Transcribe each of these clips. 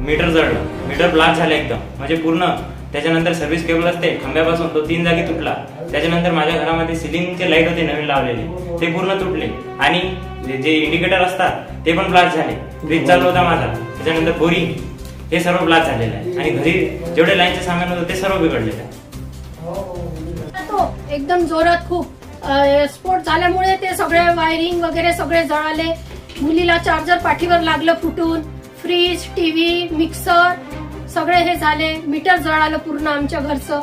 Metre जळलं, metre blast झालं एकदम, म्हणजे पूर्ण। त्याच्यानंतर सर्व्हिस केबल असते खांब्यापासून तो 3 जागी तुटला। त्याच्यानंतर माझ्या घरामध्ये सिलिंगचे लाईट होते नवीन लावलेले, ते पूर्ण तुटले आणि जे इंडिकेटर असतात ते पण ब्लास्ट झाले। फ्रीज चालू होता माझा, त्याच्यानंतर बोरिंग, हे सर्व ब्लास्ट झालेलं आहे आणि घरी जेवढे लाईनचे सामान होतं ते सर्व बिघडलेलं आहे। तो एकदम जोरात खूप स्फोट झाल्यामुळे ते सगळे वायरिंग वगैरे सगळे जळाले। मुलीला चार्जर पाठीवर लागलं फुटून, फ्रीज, टीव्ही, मिक्सर सगळे हे झाले। मीटर जळालं पूर्ण आमच्या घरचं,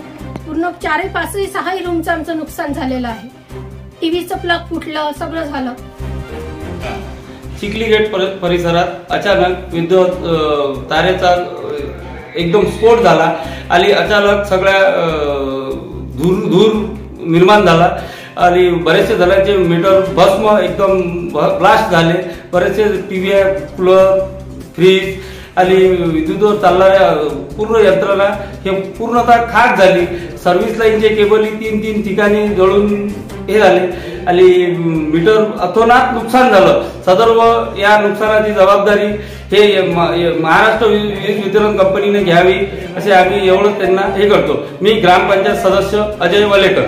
पूर्ण 4, 5, 6 रूमचं आमचं नुकसान झालेलं आहे। टीव्हीचं प्लग फुटलं, सगळं झालं। चिखली गेट परिसरात अचानक विद्युत तारेचा एकदम स्फोट झाला आणि अचानक सगळ्या धूर निर्माण झाला आणि बरेचसे जणांचे मीटर भस्म एकदम ब्लास्ट झाले। बरेचसे टीव्ही, कूलर, फ्रीज आणि विद्युतवर चालणाऱ्या पूर्ण यंत्रणा हे पूर्णतः खाक झाली। सर्व्हिस लाईनचे केबल 3 ठिकाणी जळून हे झाले आणि मीटर अतोनात नुकसान झालं। सदर्भ या नुकसानाची जबाबदारी हे महाराष्ट्र वीज वितरण कंपनीने घ्यावी असे आम्ही एवढं त्यांना हे करतो। मी ग्रामपंचायत सदस्य अजय वलेकर।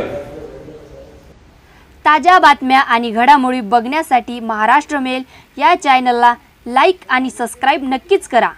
ताज्या बातम्या आणि घडामोडी बघण्यासाठी महाराष्ट्र मेल या चॅनलला लाईक आणि सबस्क्राईब नक्कीच करा।